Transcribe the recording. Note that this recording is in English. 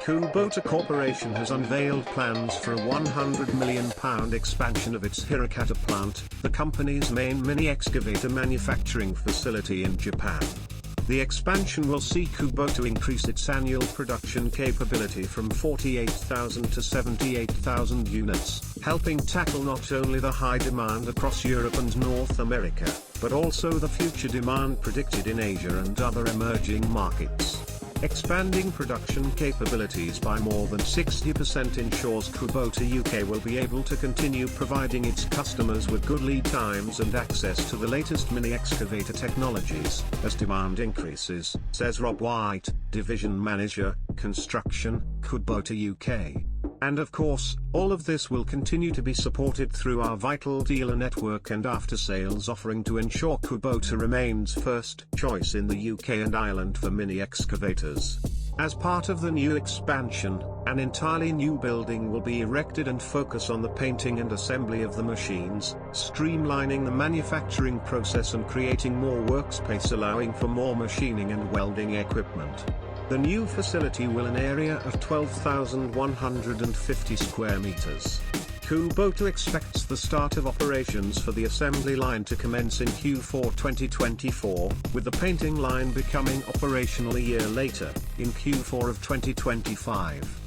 Kubota Corporation has unveiled plans for a £100 million expansion of its Hirakata Plant, the company's main mini-excavator manufacturing facility in Japan. The expansion will see Kubota increase its annual production capability from 48,000 to 78,000 units, helping tackle not only the high demand across Europe and North America, but also the future demand predicted in Asia and other emerging markets. Expanding production capabilities by more than 60% ensures Kubota UK will be able to continue providing its customers with good lead times and access to the latest mini-excavator technologies as demand increases, says Rob White, Division Manager, Construction, Kubota UK. And of course, all of this will continue to be supported through our vital dealer network and after-sales offering to ensure Kubota remains first choice in the UK and Ireland for mini-excavators. As part of the new expansion, an entirely new building will be erected and focus on the painting and assembly of the machines, streamlining the manufacturing process and creating more workspace, allowing for more machining and welding equipment. The new facility will an area of 12,150 square meters. Kubota expects the start of operations for the assembly line to commence in Q4 2024, with the painting line becoming operational a year later, in Q4 of 2025.